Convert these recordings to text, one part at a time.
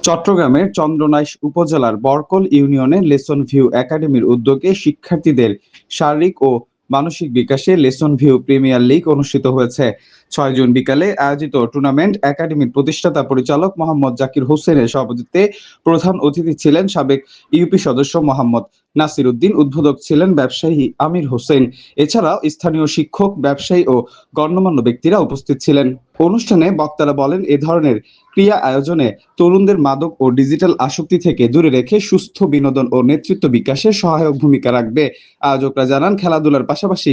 চট্টগ্রামের চন্দ্রনাইশ উপজেলার বরকল ইউনিয়নে লেসন ভিউ একাডেমির উদ্যোগে শিক্ষার্থীদের শারীরিক ও মানসিক বিকাশে লেসন ভিউ প্রিমিয়ার লিগ অনুষ্ঠিত হয়েছে। ৬ জুন বিকালে আয়োজিত টুর্নামেন্ট একাডেমির প্রতিষ্ঠাতা পরিচালক মোহাম্মদ জাকির হোসেনের সভাপতিত্বে প্রধান অতিথি ছিলেন সাবেক ইউপি সদস্য মোহাম্মদ নাসির উদ্দিন, উদ্বোধক ছিলেন ব্যবসায়ী আমির হোসেন। এছাড়াও স্থানীয় শিক্ষক, ব্যবসায়ী ও গণ্যমান্য ব্যক্তিরা উপস্থিত ছিলেন। অনুষ্ঠানে বক্তারা বলেন, এ ধরনের ক্রীড়া আয়োজনে তরুণদের মাদক ও ডিজিটাল আসক্তি থেকে দূরে রেখে সুস্থ বিনোদন ও নেতৃত্ব বিকাশে সহায়ক ভূমিকা রাখবে। আয়োজকরা জানান, খেলাধুলার পাশাপাশি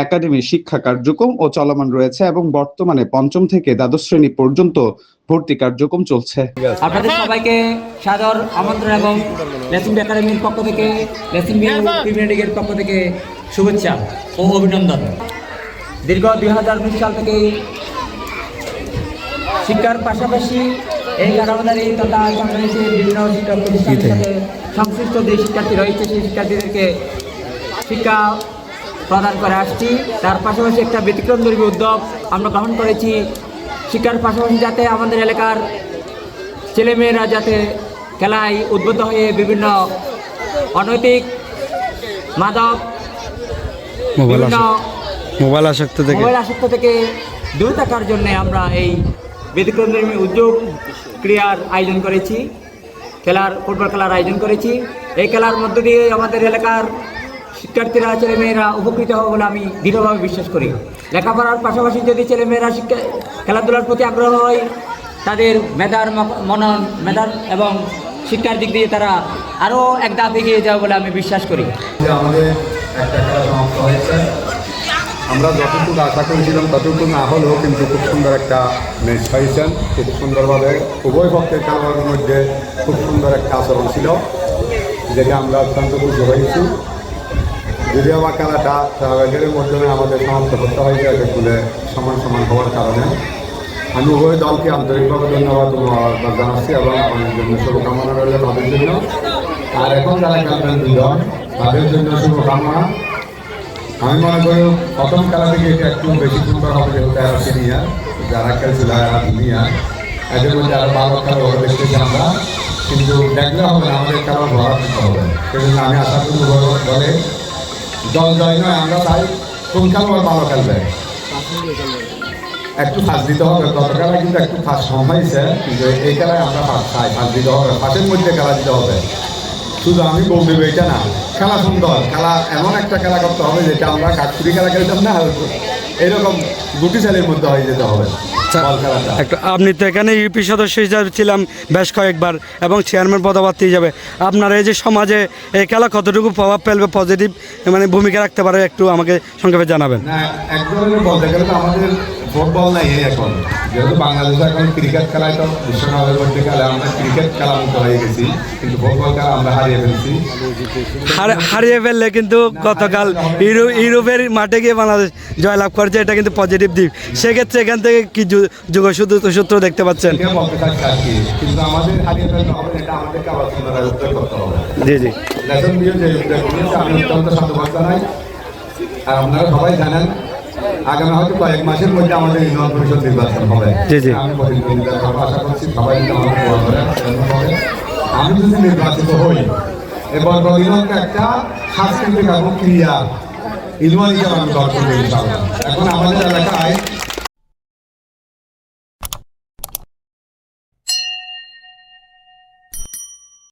একাডেমির শিক্ষা কার্যক্রম ও চলমান রয়েছে এবং বর্তমানে পঞ্চম থেকে দ্বাদশ শ্রেণী পর্যন্ত ভর্তি কার্যক্রম চলছে। আপনাদের সবাইকে সাদর আমন্ত্রণ এবং লেসন ভিউ একাডেমির পক্ষ থেকে, লেসন ভিউ প্রিমিয়ার লিগের পক্ষ থেকে শুভেচ্ছা ও অভিনন্দন। দীর্ঘ 2019 সাল থেকেই শিক্ষার পাশাপাশি এই কারাগারে তথা বাংলাদেশের বিভিন্ন শিক্ষা প্রতিষ্ঠানের সাথে সংশ্লিষ্ট যে শিক্ষার্থী রয়েছে সেই শিক্ষার্থীদেরকে শিক্ষা প্রদান করে আসছি। তার পাশাপাশি একটা ব্যতিক্রমধর্মী উদ্যোগ আমরা গ্রহণ করেছি, শিক্ষার পাশাপাশি যাতে আমাদের এলাকার ছেলেমেয়েরা যাতে খেলায় উদ্বুদ্ধ হয়ে বিভিন্ন অনৈতিক মাদক, বিভিন্ন মোবাইল আসক্ত থেকে দূরে থাকার জন্য আমরা এই ব্যতিক্রমধর্মী উদ্যোগ ক্রীড়ার আয়োজন করেছি, ফুটবল খেলার আয়োজন করেছি। এই খেলার মধ্য দিয়ে আমাদের এলাকার শিক্ষার্থীরা, ছেলেমেয়েরা উপকৃত হবে বলে আমি দৃঢ়ভাবে বিশ্বাস করি। লেখাপড়ার পাশাপাশি যদি ছেলেমেয়েরা খেলাধুলার প্রতি আগ্রহ হয়, তাদের মেধার এবং শিক্ষার দিক দিয়ে তারা আরও এক ধাপ এগিয়ে যাবে বলে আমি বিশ্বাস করি। আমাদের একটা খেলা সমাপ্ত হয়েছে, আমরা যতটুকু আশা করেছিলাম ততটুকু না হলেও কিন্তু খুব সুন্দর একটা ম্যাচ হয়েছেন। খুব সুন্দরভাবে উভয় পক্ষের খেলোয়াড়ের মধ্যে খুব সুন্দর একটা আচরণ ছিল, যেটা আমরা অত্যন্ত খুশি হয়েছি। যদিও বা খেলাটা ট্রাভেলের মাধ্যমে আমাদের সমাপ্ত করতে হয়েছে স্কুলে সমান হওয়ার কারণে আমি উভয় দলকে আন্তরিকভাবে ধন্যবাদ জানাচ্ছি এবং আমাদের জন্য শুভকামনা রইল তাদের জন্য। আর এখন যারা খেলবেন দুজন, তাদের জন্য শুভকামনা। আমি মনে করি প্রথম খেলা থেকে এটা একটু বেশি সুন্দর হবে, যেহেতু এরা সিনিয়র, যারা খেলছিল এরা জুনিয়র, এদের মধ্যে আরও ভালো খেলা ওরা দেখতেছি আমরা, কিন্তু দেখলে হবে না, আমাদের খেলা ভরা দিতে হবে। সেজন্য আমি আশা করি বলে দল জয় নয়, আমরা চাই কোন খেলোয়াড় ভালো খেলবে একটু ফাঁস দিতে হবে। গত খেলায় কিন্তু একটু ফাঁস কম হয়েছে, কিন্তু এই খেলায় আমরা ফাঁস দিতে হবে, ফাঁসের মধ্যে খেলা দিতে হবে। শুধু আমি বলবো এটা না, খেলা সুন্দর, খেলা এমন একটা খেলা করতে হবে যেটা আমরা কাঠপুরি খেলা খেলতাম না, এরকম গুটি ছেলের মধ্যে হয়ে যেতে হবে। আপনি তো এখানে ইউপি সদস্য হিসাবে ছিলাম বেশ কয়েকবার এবং চেয়ারম্যান পদপ্রার্থী হিসাবে, আপনার এই যে সমাজে এই খেলা কতটুকু প্রভাব ফেলবে, পজিটিভ ভূমিকা রাখতে পারে, একটু আমাকে সংক্ষেপে জানাবেন। না, এক ধরনের বলতে গেলে তো আমাদের ফুটবল নাই এখন, যেহেতু বাংলাদেশে এখন ক্রিকেট খেলায় তো বিশ্বকাপের মধ্যে খেলা, আমরা ক্রিকেট খেলা মুক্ত হয়ে গেছি, কিন্তু ফুটবল খেলা আমরা হারিয়ে ফেললে কিন্তু গতকাল ইউরোপের মাঠে গিয়ে বাংলাদেশ জয়লাভ করেছে, এটা কিন্তু পজিটিভ দিক। সেক্ষেত্রে এখান থেকে কি যোগসূত্র দেখতে পাচ্ছেন? কিন্তু আমাদের হারিয়ে ফেলতে হবে, এটা আমাদেরকে আবার পুনরায় উদ্ধার করতে হবে। জি জি, লেসন ভিউ যে উদ্যোগ নিয়েছে আমি অত্যন্ত সাধুবাদ জানাই। আর আপনারা সবাই জানেন আগামী হয়তো কয়েক মাসের মধ্যে আমাদের ইউনিয়ন পরিষদ নির্বাচন হবে। আমি প্রতিদ্বন্দ্বিতার কথা আশা করছি, সবাই যদি আমাদের দোয়া করেন। আমি যদি নির্বাচিত হই এবং ইউনিয়নকে একটা সাংস্কৃতিক এবং ক্রিয়া ইউনিয়ন হিসাবে আমি দর্শন করি। এখন আমাদের এলাকায়